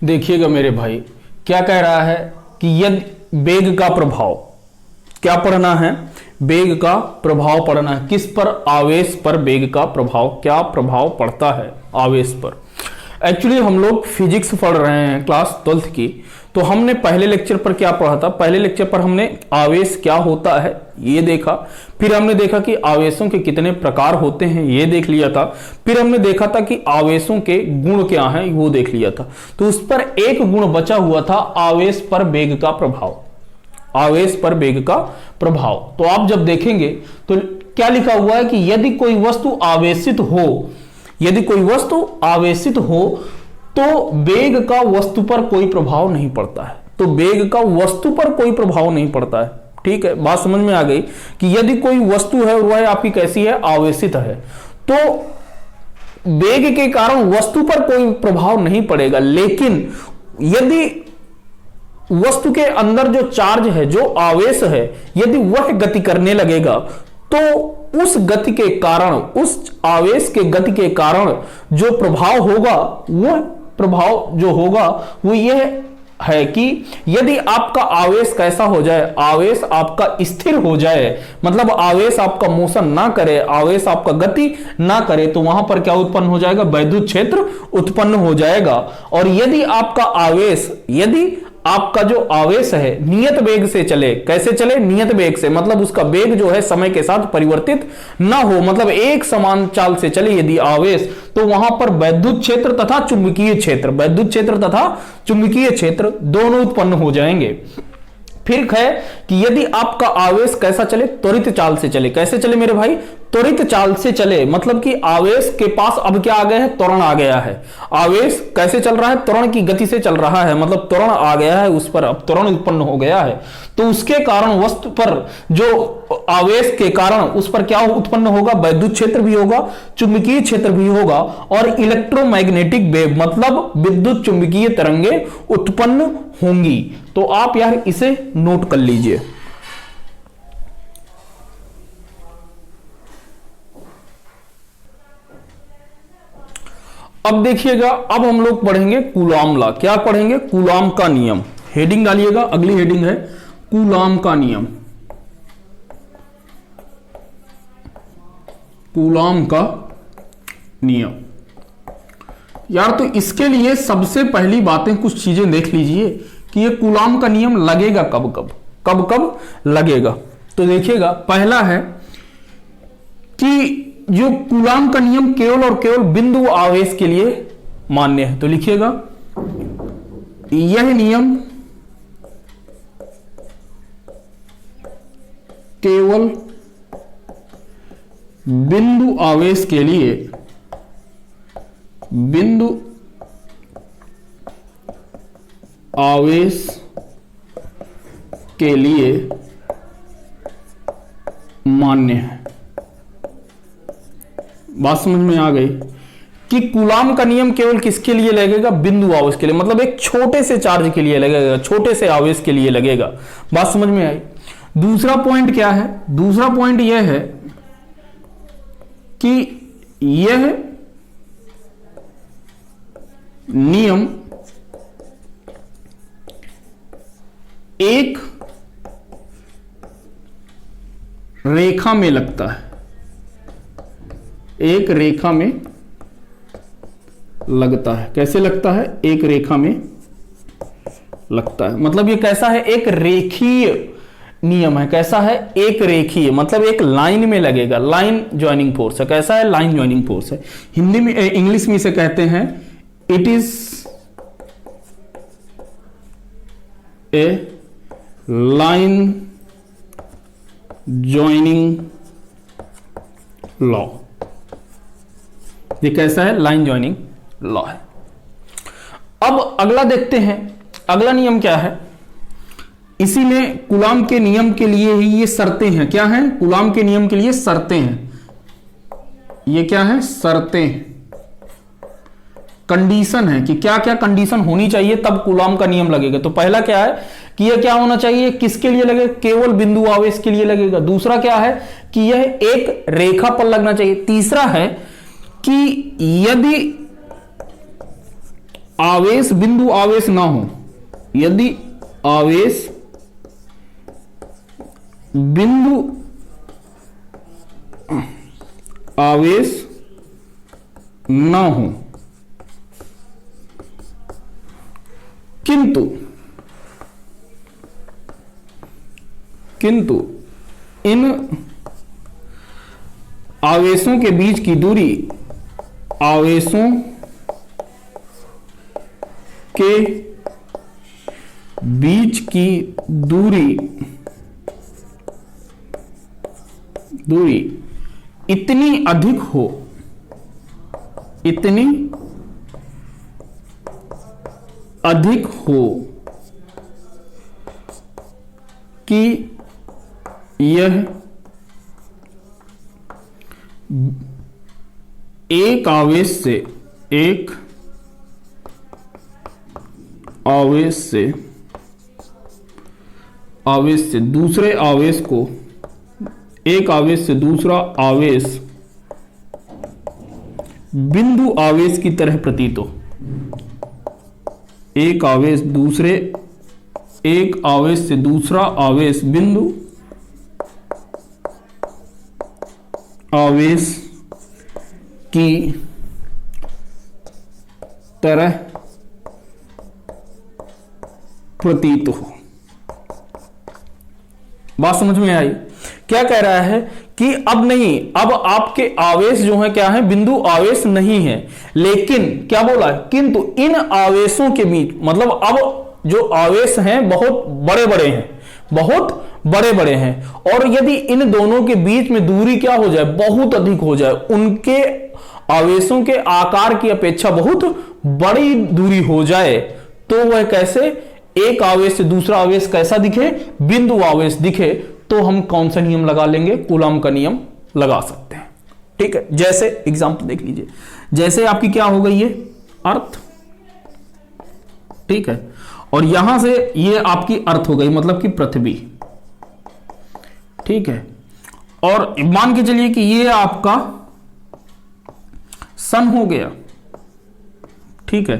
देखिएगा मेरे भाई, क्या कह रहा है कि यदि वेग का प्रभाव, क्या पढ़ना है, वेग का प्रभाव पढ़ना है। किस पर? आवेश पर वेग का प्रभाव, क्या प्रभाव पड़ता है आवेश पर। एक्चुअली हम लोग फिजिक्स पढ़ रहे हैं क्लास 12th की, तो हमने पहले लेक्चर पर क्या पढ़ा था? पहले लेक्चर पर हमने आवेश क्या होता है ये देखा, फिर हमने देखा कि आवेशों के कितने प्रकार होते हैं ये देख लिया था, फिर हमने देखा था कि आवेशों के गुण क्या हैं वो देख लिया था। तो उस पर एक गुण बचा हुआ था, आवेश पर वेग का प्रभाव। आवेश पर वेग का प्रभाव, तो आप जब देखेंगे तो क्या लिखा हुआ है कि यदि कोई वस्तु आवेशित हो, यदि कोई वस्तु आवेशित हो तो वेग का वस्तु पर कोई प्रभाव नहीं पड़ता है। तो वेग का वस्तु पर कोई प्रभाव नहीं पड़ता है। ठीक है, बात समझ में आ गई कि यदि कोई वस्तु है वह आपकी कैसी है? आवेशित है, तो वेग के कारण वस्तु पर कोई प्रभाव नहीं पड़ेगा। लेकिन यदि वस्तु के अंदर जो चार्ज है, जो आवेश है, यदि वह गति करने लगेगा तो उस गति के कारण, उस आवेश के गति के कारण जो प्रभाव होगा, वह प्रभाव जो होगा वो यह है कि यदि आपका आवेश कैसा हो जाए, आवेश आपका स्थिर हो जाए, मतलब आवेश आपका मोशन ना करे, आवेश आपका गति ना करे, तो वहां पर क्या उत्पन्न हो जाएगा? वैद्युत क्षेत्र उत्पन्न हो जाएगा। और यदि आपका आवेश, यदि आपका जो आवेश है नियत वेग से चले, कैसे चले? नियत वेग से, मतलब उसका वेग जो है समय के साथ परिवर्तित ना हो, मतलब एक समान चाल से चले यदि आवेश, तो वहां पर वैद्युत क्षेत्र तथा चुंबकीय क्षेत्र, वैद्युत क्षेत्र तथा चुंबकीय क्षेत्र दोनों उत्पन्न हो जाएंगे। फिर है कि यदि आपका आवेश कैसा चले? त्वरित चाल से चले। कैसे चले मेरे भाई? त्वरित चाल से चले, मतलब कि आवेश के पास अब क्या आ गया है? त्वरण आ गया है। आवेश कैसे चल रहा है? त्वरण की गति से चल रहा है, मतलब त्वरण आ गया है, उस पर अब त्वरण उत्पन्न हो गया है। तो उसके कारण वस्तु पर जो आवेश के कारण उस पर क्या उत्पन्न होगा? वैद्युत क्षेत्र भी होगा, चुंबकीय क्षेत्र भी होगा, और इलेक्ट्रोमैग्नेटिक वेव, मतलब विद्युत चुंबकीय तरंगे उत्पन्न होंगी। तो आप यार इसे नोट कर लीजिए। अब देखिएगा, अब हम लोग पढ़ेंगे कूलॉम लॉ। क्या पढ़ेंगे? कूलॉम का नियम। हेडिंग डालिएगा, अगली हेडिंग है कूलॉम का नियम। कूलॉम का नियम यार, तो इसके लिए सबसे पहली बातें कुछ चीजें देख लीजिए कि ये कूलॉम का नियम लगेगा कब कब, कब कब लगेगा। तो देखिएगा, पहला है कि जो कूलॉम का नियम केवल और केवल बिंदु आवेश के लिए मान्य है। तो लिखिएगा, यह नियम केवल बिंदु आवेश के लिए, बिंदु आवेश के लिए मान्य है। बात समझ में आ गई कि कूलॉम का नियम केवल किसके लिए लगेगा? बिंदु आवेश के लिए, मतलब एक छोटे से चार्ज के लिए लगेगा, छोटे से आवेश के लिए लगेगा। बात समझ में आई। दूसरा पॉइंट क्या है? दूसरा पॉइंट यह है कि यह नियम एक रेखा में लगता है, एक रेखा में लगता है। कैसे लगता है? एक रेखा में लगता है, मतलब ये कैसा है? एक रेखीय नियम है। कैसा है? एक रेखीय, मतलब एक लाइन में लगेगा, लाइन ज्वाइनिंग फोर्स है। कैसा है? लाइन ज्वाइनिंग फोर्स है। हिंदी में, इंग्लिश में इसे कहते हैं it is a line joining law. ये कैसा है? लाइन ज्वाइनिंग लॉ है। अब अगला देखते हैं, अगला नियम क्या है। इसीलिए कूलॉम के नियम के लिए ही ये शर्तें हैं। क्या हैं? कूलॉम के नियम के लिए शर्तें हैं। ये क्या है? शर्तें, कंडीशन है कि क्या क्या कंडीशन होनी चाहिए तब कूलॉम का नियम लगेगा। तो पहला क्या है कि यह क्या होना चाहिए? किसके लिए लगेगा? केवल बिंदु आवेश के लिए लगेगा। दूसरा क्या है कि यह एक रेखा पर लगना चाहिए। तीसरा है कि यदि आवेश बिंदु आवेश ना हो, यदि आवेश बिंदु आवेश ना हो, किंतु इन आवेशों के बीच की दूरी, आवेशों के बीच की दूरी इतनी अधिक हो, इतनी अधिक हो कि यह एक आवेश से दूसरे आवेश को, एक आवेश से दूसरा आवेश बिंदु आवेश की तरह प्रतीत हो, एक आवेश से दूसरा आवेश बिंदु आवेश की तरह प्रतीत हो। बात समझ में आई? क्या कह रहा है कि अब नहीं, अब आपके आवेश जो है क्या है, बिंदु आवेश नहीं है, लेकिन क्या बोला, किंतु इन आवेशों के बीच, मतलब अब जो आवेश हैं बहुत बड़े बड़े हैं, बहुत बड़े बड़े हैं, और यदि इन दोनों के बीच में दूरी क्या हो जाए, बहुत अधिक हो जाए, उनके आवेशों के आकार की अपेक्षा बहुत बड़ी दूरी हो जाए, तो वह कैसे, एक आवेश से दूसरा आवेश कैसा दिखे, बिंदु आवेश दिखे, तो हम कौन सा नियम लगा लेंगे, कूलॉम का नियम लगा सकते हैं। ठीक है, जैसे एग्जांपल देख लीजिए, जैसे आपकी क्या हो गई, ये अर्थ, ठीक है, और यहां से ये आपकी अर्थ हो गई, मतलब कि पृथ्वी, ठीक है, और मान के चलिए कि ये आपका सन हो गया, ठीक है।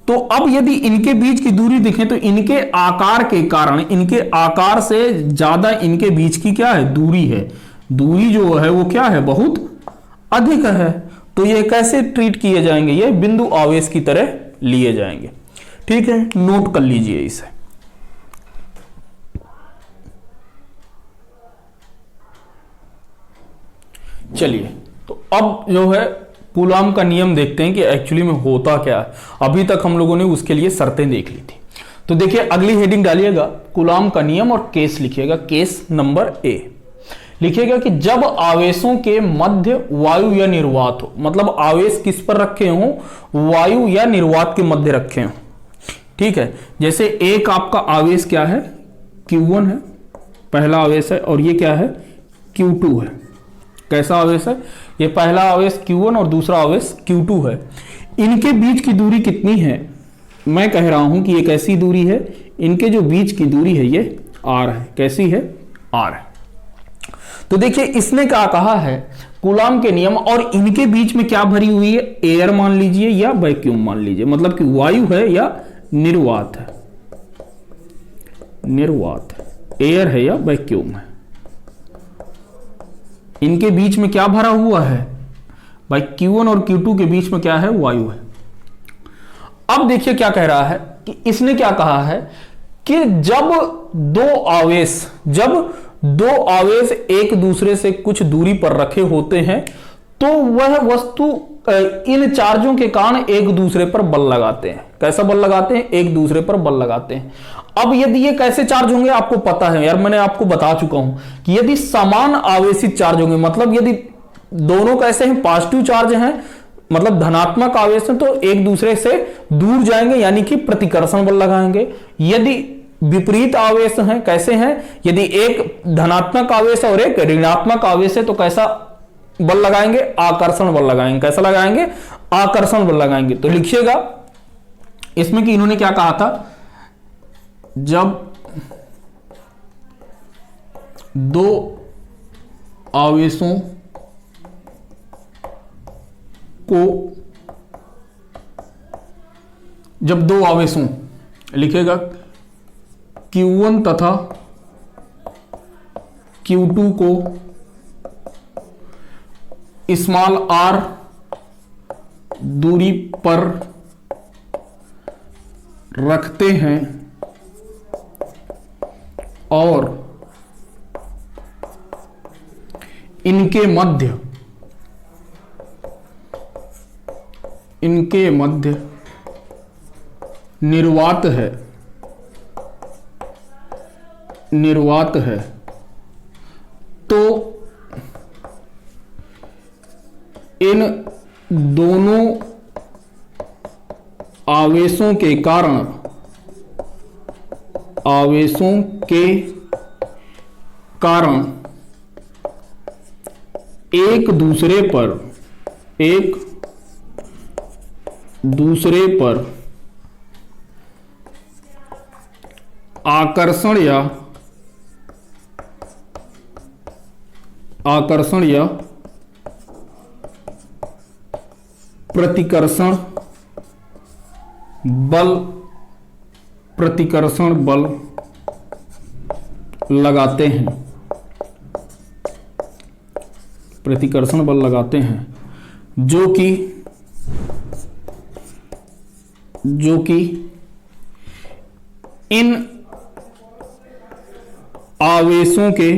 तो अब यदि इनके बीच की दूरी देखें तो इनके आकार के कारण, इनके आकार से ज्यादा इनके बीच की क्या है, दूरी है, दूरी जो है वो क्या है, बहुत अधिक है, तो ये कैसे ट्रीट किए जाएंगे, ये बिंदु आवेश की तरह लिए जाएंगे। ठीक है, नोट कर लीजिए इसे। चलिए, तो अब जो है कूलॉम का नियम देखते हैं कि एक्चुअली में होता क्या है। अभी तक हम लोगों ने उसके लिए शर्तें देख ली थी। तो देखिए, अगली हेडिंग डालिएगा कूलॉम का नियम और केस लिखिएगा। केस नंबर ए लिखिएगा कि जब आवेशों के मध्य वायु या निर्वात हो, मतलब आवेश किस पर रखे हो, वायु या निर्वात के मध्य रखे हो। ठीक है, जैसे एक आपका आवेश क्या है, Q1 है, पहला आवेश है, और ये क्या है, Q2 है। कैसा आवेश है, ये पहला आवेश Q1 और दूसरा आवेश Q2 है। इनके बीच की दूरी कितनी है, मैं कह रहा हूं कि एक ऐसी दूरी है, इनके जो बीच की दूरी है ये R है। कैसी है, R है। तो देखिए, इसने क्या कहा है, कूलॉम के नियम, और इनके बीच में क्या भरी हुई है, एयर मान लीजिए या वैक्यूम मान लीजिए, मतलब कि वायु है या निर्वात है, निर्वात है, एयर है या वैक्यूम है। इनके बीच में क्या भरा हुआ है भाई, Q1 और Q2 के बीच में क्या है, वायु है। अब देखिए क्या कह रहा है कि इसने क्या कहा है कि जब दो आवेश एक दूसरे से कुछ दूरी पर रखे होते हैं तो वह वस्तु इन चार्जों के कारण एक दूसरे पर बल लगाते हैं। कैसा बल लगाते हैं, एक दूसरे पर बल लगाते हैं। अब यदि ये कैसे चार्ज होंगे आपको पता है यार, मैंने आपको बता चुका हूं कि यदि समान आवेशित चार्ज होंगे, मतलब यदि दोनों कैसे हैं, पॉजिटिव चार्ज हैं, मतलब धनात्मक आवेश है, तो एक दूसरे से दूर जाएंगे, यानी कि प्रतिकर्षण बल लगाएंगे। यदि विपरीत आवेश हैं, कैसे हैं, यदि एक धनात्मक आवेश और एक ऋणात्मक आवेश है तो कैसा बल लगाएंगे, आकर्षण बल लगाएंगे। कैसा लगाएंगे, आकर्षण बल लगाएंगे। तो लिखिएगा इसमें कि इन्होंने क्या कहा था, जब दो आवेशों को जब दो आवेशों लिखेगा Q1 तथा Q2 को स्मॉल r दूरी पर रखते हैं और इनके मध्य निर्वात है तो इन दोनों आवेशों के कारण एक दूसरे पर आकर्षण या प्रतिकर्षण बल लगाते हैं जो कि इन आवेशों के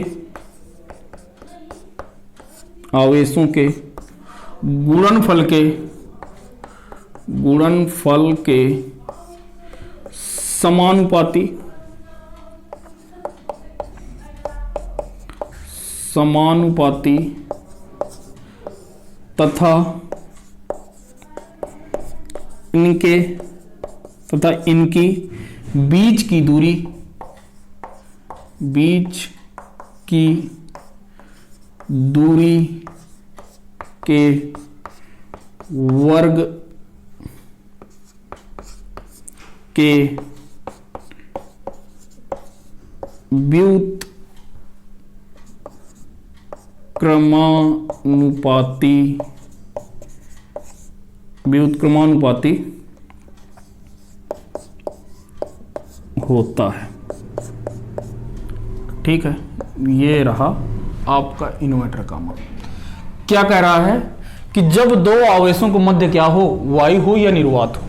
गुणनफल के समानुपाती तथा इनकी बीच की दूरी के वर्ग के व्युत्क्रमानुपाती होता है। ठीक है, ये रहा आपका इन्वर्टर का मॉडल। क्या कह रहा है कि जब दो आवेशों के मध्य क्या हो, वायु हो या निर्वात हो,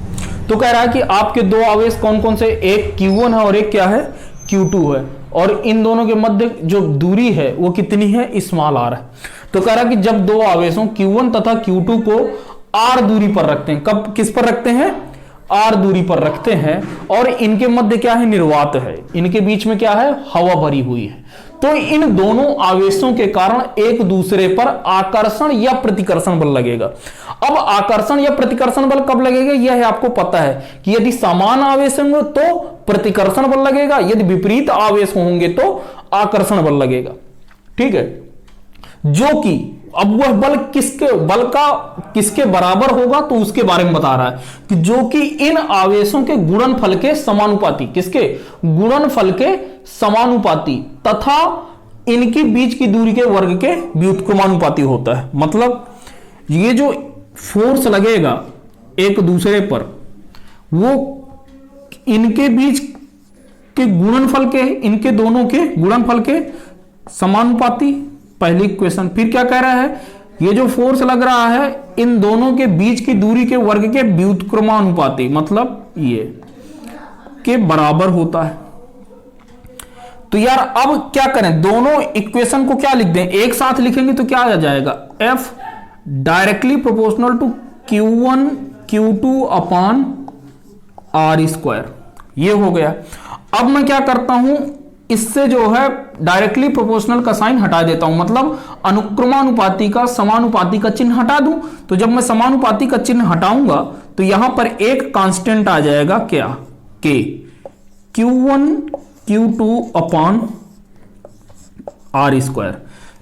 तो कह रहा है कि आपके दो आवेश कौन कौन से, एक Q1 है और एक क्या है, Q2 है, और इन दोनों के मध्य जो दूरी है वो कितनी है, स्मॉल r है। तो कह रहा है कि जब दो आवेशों Q1 तथा Q2 को r दूरी पर रखते हैं, कब किस पर रखते हैं, r दूरी पर रखते हैं, और इनके मध्य क्या है, निर्वात है, इनके बीच में क्या है, हवा भरी हुई है, तो इन दोनों आवेशों के कारण एक दूसरे पर आकर्षण या प्रतिकर्षण बल लगेगा। अब आकर्षण या प्रतिकर्षण बल कब लगेगा, यह है आपको पता है कि यदि समान आवेश होंगे तो प्रतिकर्षण बल लगेगा, यदि विपरीत आवेश होंगे तो आकर्षण बल लगेगा। ठीक है, जो कि अब वह बल किसके बराबर होगा, तो उसके बारे में बता रहा है कि जो कि इन आवेशों के गुणनफल के समानुपाती, किसके गुणनफल के समानुपाती तथा इनके बीच की दूरी के वर्ग के व्युत्क्रमानुपाती होता है। मतलब ये जो फोर्स लगेगा एक दूसरे पर, वो इनके बीच के गुणनफल के, इनके दोनों के गुणनफल के समानुपाती, पहली इक्वेशन। फिर क्या कह रहा है, ये जो फोर्स लग रहा है इन दोनों के बीच की दूरी के वर्ग के व्युत्क्रमानुपाती, मतलब ये के बराबर होता है। तो यार अब क्या करें, दोनों इक्वेशन को क्या लिख दें, एक साथ लिखेंगे तो क्या आ जाएगा, F directly proportional to Q1 Q2 upon R square, ये हो गया। अब मैं क्या करता हूं, इससे जो है डायरेक्टली प्रोपोर्शनल का साइन हटा देता हूं, मतलब अनुक्रमानुपाती का समानुपाती का चिन्ह हटा दूं। तो जब मैं समानुपाती का चिन्ह हटाऊंगा तो यहां पर एक कांस्टेंट आ जाएगा, क्या, K, Q1 Q2 upon R square.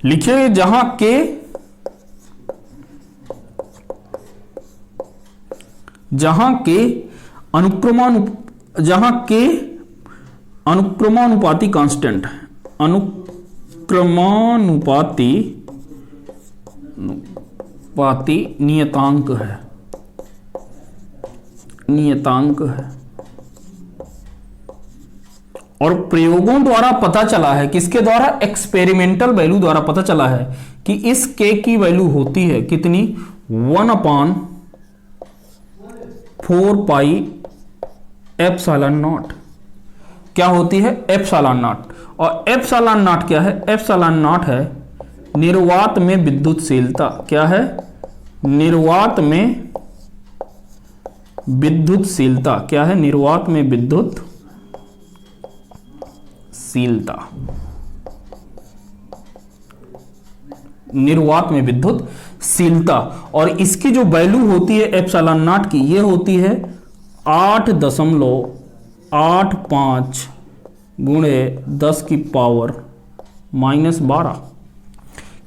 लिखिए जहां K अनुक्रमानुपाती कांस्टेंट है, अनुक्रमानुपाती नियतांक है, नियतांक है। और प्रयोगों द्वारा पता चला है, किसके द्वारा? एक्सपेरिमेंटल वैल्यू द्वारा पता चला है कि इस k की वैल्यू होती है कितनी? 1/4 एप्सिलॉन नॉट। क्या होती है? Epsilon not. और एप्सिलॉन नॉट क्या है? एप्सिलॉन नॉट है निर्वात में विद्युतशीलता। क्या है? निर्वात में विद्युतशीलता। क्या है? निर्वात में विद्युतशीलता। निर्वात में विद्युतशीलता। और इसकी जो वैल्यू होती है एप्सिलॉन नॉट की, ये होती है 8.85 गुणे 10 की पावर -12।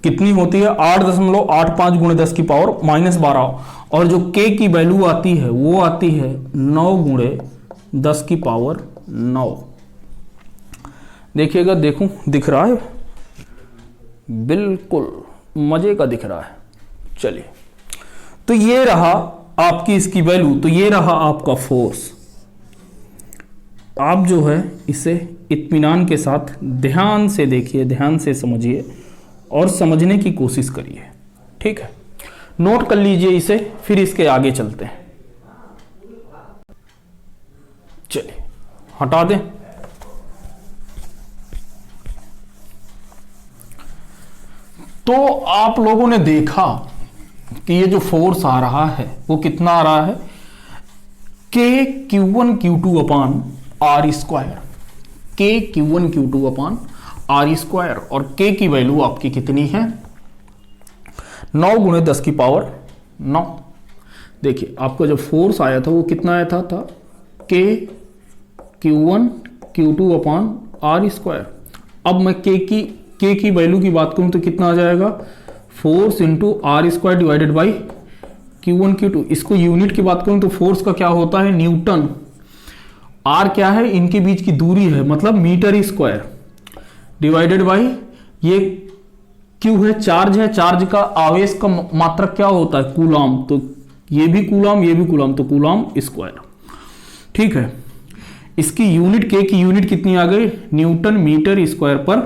कितनी होती है? 8.85 गुणे 10 की पावर -12। और जो k की वैल्यू आती है वो आती है 9 गुणे 10 की पावर 9। देखिएगा, देखूं दिख रहा है? बिल्कुल मजे का दिख रहा है। चलिए, तो ये रहा आपकी इसकी वैल्यू, तो ये रहा आपका फोर्स। आप जो है इसे इत्मीनान के साथ ध्यान से देखिए, ध्यान से समझिए और समझने की कोशिश करिए। ठीक है, नोट कर लीजिए इसे, फिर इसके आगे चलते हैं। चलिए हटा दें। तो आप लोगों ने देखा कि ये जो फोर्स आ रहा है वो कितना आ रहा है? के Q1 Q2 upon R square. के Q1 Q2 upon R square. और के की वैल्यू आपकी कितनी है? 9 गुणे 10 की पावर 9। देखिए, आपका जो फोर्स आया था वो कितना आया था के Q1 Q2 upon R square. अब मैं के की वैल्यू की बात करूं तो कितना आ जाएगा? Force into R square divided by Q1 Q2। इसको यूनिट की बात करूं तो फोर्स का क्या होता है? न्यूटन। आर क्या है? इनके बीच की दूरी है, मतलब मीटर स्क्वायर, डिवाइडेड बाई ये क्यू है, चार्ज है। चार्ज का आवेश का मात्रक क्या होता है? कूलाम। तो ये भी कूलाम, ये भी कूलाम, तो कूलाम स्क्वायर। ठीक है, इसकी यूनिट के की यूनिट कितनी आ गई? न्यूटन मीटर स्क्वायर पर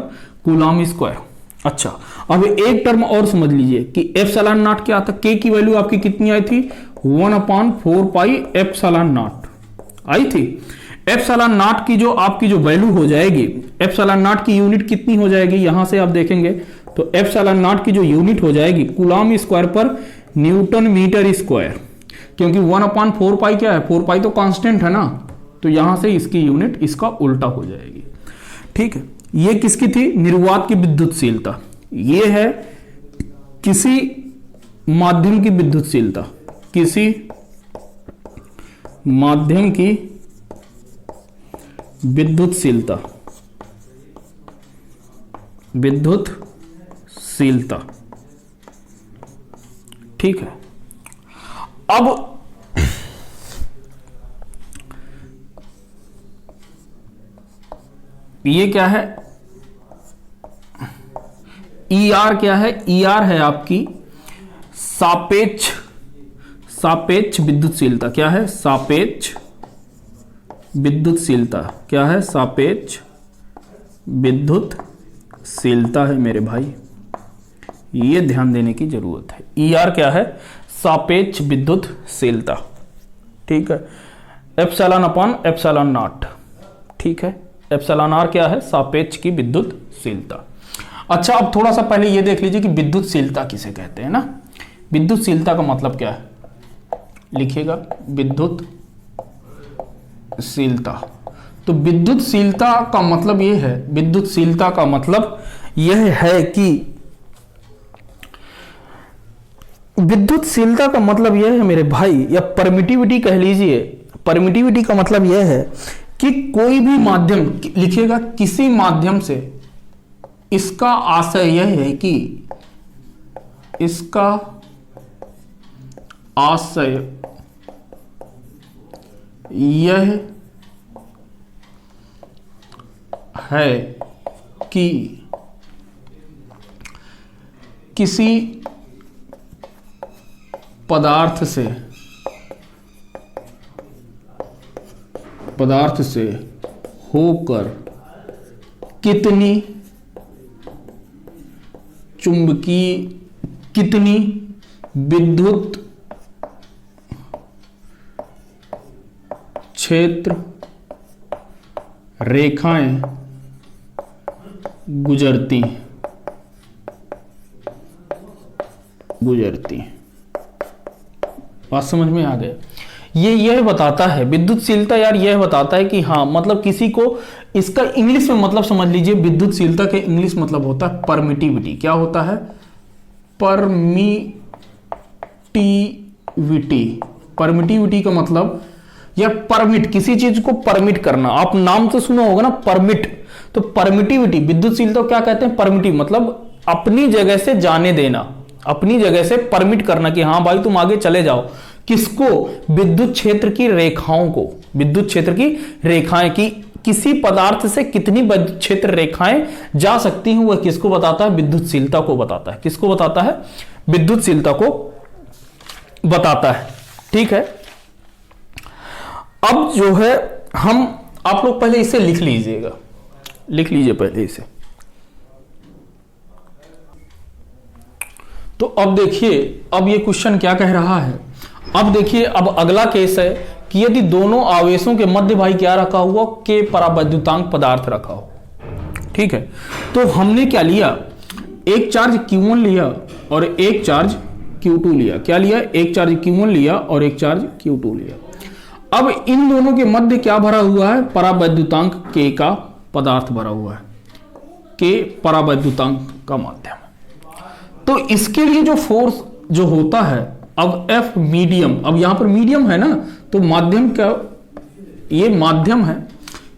कूलाम स्क्वायर। अच्छा, अब एक टर्म और समझ लीजिए कि एप्सिलॉन नॉट क्या था? के की वैल्यू आपकी कितनी आई थी? 1/4 पाई एप्सिलॉन नॉट आई थी। एप्सिलॉन नॉट की जो आपकी जो वैल्यू हो जाएगी, एप्सिलॉन नॉट की यूनिट कितनी हो जाएगी? यहां से आप देखेंगे तो एप्सिलॉन नॉट की जो यूनिट हो जाएगी कूलाम स्क्वायर पर न्यूटन मीटर स्क्वायर। क्योंकि 1/4 पाई क्या है? 4 पाई तो कांस्टेंट है ना, तो यहां से इसकी यूनिट इसका उल्टा हो जाएगी। ठीक है, ये किसकी थी? निर्वात की विद्युतशीलता। ये है किसी माध्यम की विद्युतशीलता, किसी माध्यम की विद्युतशीलता, विद्युतशीलता। ठीक है, अब ये क्या है? ER क्या है? ER है आपकी सापेक्ष विद्युतशीलता। क्या है? सापेक्ष विद्युतशीलता। क्या है? सापेक्ष विद्युतशीलता है मेरे भाई, ये ध्यान देने की जरूरत है। ER क्या है? सापेक्ष विद्युतशीलता। ठीक है, एप्सिलॉन अपान एप्सिलॉन नॉट। ठीक है, एप्सिलॉन आर क्या है? सापेक्ष की विद्युतशीलता। अच्छा, अब थोड़ा सा पहले ये देख लीजिए कि विद्युतशीलता किसे कहते हैं ना। विद्युतशीलता का मतलब क्या है? लिखिएगा, विद्युतशीलता। तो विद्युतशीलता का मतलब ये है, विद्युतशीलता का मतलब यह है कि विद्युतशीलता का मतलब यह है मेरे भाई, या परमिटिविटी कह लीजिए। परमिटिविटी का मतलब यह है कि कोई भी माध्यम, लिखिएगा, किसी माध्यम से इसका आशय यह है कि, इसका आशय यह है कि किसी पदार्थ से पदार्थ से होकर कितनी विद्युत क्षेत्र रेखाएं गुजरती बात समझ में आ गए। यह बताता है विद्युतशीलता यार, यह बताता है कि हाँ मतलब किसी को इसका इंग्लिश में मतलब समझ लीजिए, विद्युतशीलता के इंग्लिश मतलब होता है परमिटिविटी। क्या होता है? परमिटिविटी का मतलब या परमिट, किसी चीज को परमिट करना। आप नाम तो सुना होगा ना परमिट, तो परमिटिविटी विद्युतशीलता क्या कहते हैं? परमिटिव मतलब अपनी जगह से जाने देना, अपनी जगह से परमिट करना कि हाँ भाई तुम आगे चले जाओ। किसको? विद्युत क्षेत्र की रेखाओं को। विद्युत क्षेत्र की रेखाएं की किसी पदार्थ से कितनी विद्युत क्षेत्र रेखाएं जा सकती हैं, वह किसको बताता है? विद्युतशीलता को बताता है। किसको बताता है? विद्युतशीलता को बताता है। ठीक है, अब जो है आप लोग पहले इसे लिख लीजिएगा, लिख लीजिए पहले इसे। तो अब देखिए, अब ये क्वेश्चन क्या कह रहा है। अब देखिए, अब अगला केस है कि यदि दोनों आवेशों के मध्य भाई क्या रखा हुआ? के परावैद्युतांक पदार्थ रखा हो। ठीक है, तो हमने क्या लिया? एक चार्ज Q1 लिया और एक चार्ज Q2 लिया। क्या लिया? एक चार्ज Q1 लिया और एक चार्ज Q2 लिया। अब इन दोनों के मध्य क्या भरा हुआ है? परावैद्युतांक K का पदार्थ भरा हुआ है, K परावैद्युतांक का माध्यम। तो इसके लिए जो फोर्स जो होता है, अब F मीडियम, अब यहां पर मीडियम है ना, तो माध्यम क्या? ये माध्यम है,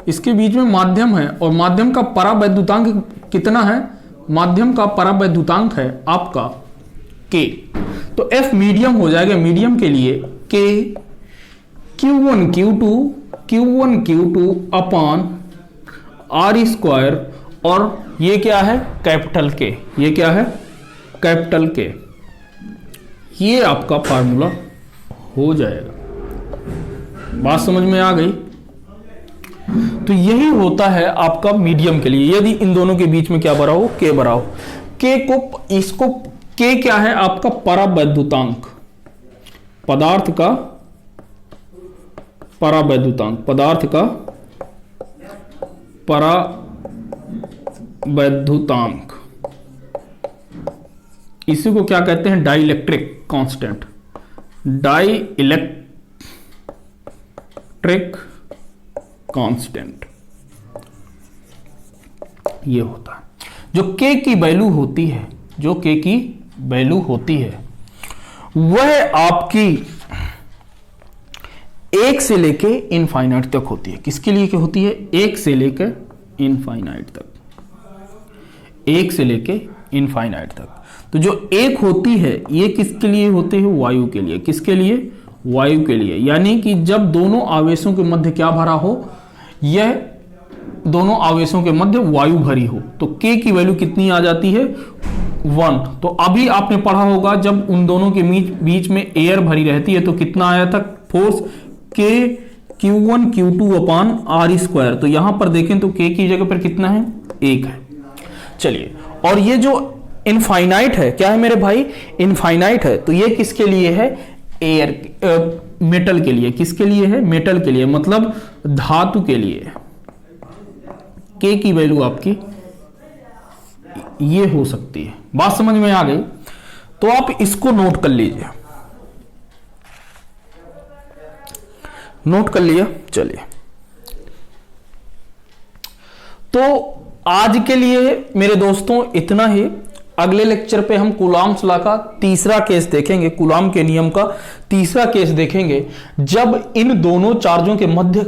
इसके बीच में माध्यम है, और माध्यम का परावैद्युतांक कितना है? माध्यम का परावैद्युतांक है आपका K। तो F मीडियम हो जाएगा। मीडियम के लिए K Q1 Q2 अपान R स्क्वायर, और ये क्या है? Capital K। ये क्या है? Capital K। ये आपका फार्मूला हो जाएगा। बात समझ में आ गई? तो यही होता है आपका मीडियम के लिए, यदि इन दोनों के बीच में क्या भरा हो? K भरा हो। K को इसको K क्या है? आपका परावैद्युतांक, पदार्थ का परावैद्युतांक, पदार्थ का परावैद्युतांक। इसी को क्या कहते हैं? डाइलेक्ट्रिक कांस्टेंट, डाइलेक्ट्रिक कांस्टेंट ये होता है। जो K की वैल्यू होती है, जो K की वैल्यू होती है, वह आपकी 1 से लेके इनफाइनाइट तक होती है। किसके लिए क्या होती है? 1 से लेकर इनफाइनाइट तक, 1 से लेके इनफाइनाइट तक। तो जो 1 होती है, ये किसके लिए होती है? वायु के लिए। किसके लिए? वायु के लिए। यानी कि जब दोनों आवेशों के मध्य क्या भरा हो? यह दोनों आवेशों के मध्य वायु भरी हो, तो K की वैल्यू कितनी आ जाती है? 1। तो अभी आपने पढ़ा होगा जब उन दोनों के बीच में एयर भरी रहती है तो कितना आया था फोर्स? K Q1 Q2 अपान R स्क्वायर। तो यहां पर देखें तो K की जगह पर कितना है? 1 है। चलिए, और ये जो इनफाइनाइट है, क्या है मेरे भाई? इनफाइनाइट है। तो ये किसके लिए है? एयर मेटल के लिए। किसके लिए है? मेटल के लिए, मतलब धातु के लिए। K की वैल्यू आपकी ये हो सकती है। बात समझ में आ गई? तो आप इसको नोट कर लीजिए। नोट कर लिया? चलिए, तो आज के लिए मेरे दोस्तों इतना ही। अगले लेक्चर पे हम कूलाम्स लॉ का तीसरा केस देखेंगे, कूलाम के नियम का तीसरा केस देखेंगे, जब इन दोनों चार्जों के मध्य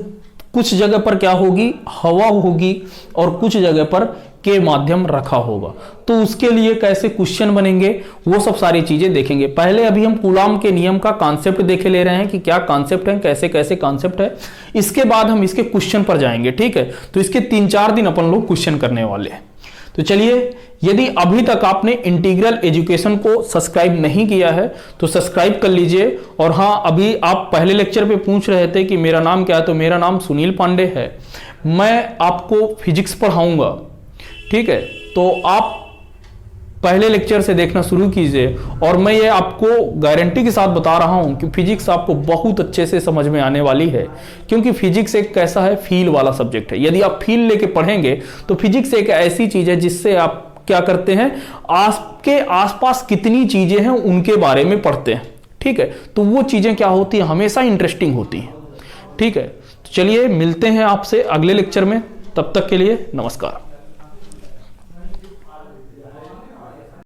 कुछ जगह पर क्या होगी? हवा होगी, और कुछ जगह पर के माध्यम रखा होगा। तो उसके लिए कैसे क्वेश्चन बनेंगे, वो सब सारी चीजें देखेंगे। पहले अभी हम कूलाम के नियम का कॉन्सेप्ट देखे ले रहे हैं कि क्या कॉन्सेप्ट है, कैसे कैसे कॉन्सेप्ट है। इसके बाद हम इसके क्वेश्चन पर जाएंगे। ठीक है, तो इसके 3-4 दिन अपन लोग क्वेश्चन करने वाले हैं। तो चलिए, यदि अभी तक आपने इंटीग्रल एजुकेशन को सब्सक्राइब नहीं किया है तो सब्सक्राइब कर लीजिए। और हाँ, अभी आप पहले लेक्चर पे पूछ रहे थे कि मेरा नाम क्या है, तो मेरा नाम सुनील पांडे है। मैं आपको फिजिक्स पढ़ाऊंगा, ठीक है। तो आप पहले लेक्चर से देखना शुरू कीजिए, और मैं ये आपको गारंटी के साथ बता रहा हूं कि फिजिक्स आपको बहुत अच्छे से समझ में आने वाली है। क्योंकि फिजिक्स एक कैसा है, फील वाला सब्जेक्ट है। यदि आप फील लेके पढ़ेंगे तो फिजिक्स एक ऐसी चीज है जिससे आप क्या करते हैं, आपके आसपास कितनी चीजें हैं उनके बारे में पढ़ते हैं, ठीक है। तो वो चीजें क्या होती है, हमेशा इंटरेस्टिंग होती हैं, ठीक है। तो चलिए, मिलते हैं आपसे अगले लेक्चर में। तब तक के लिए नमस्कार।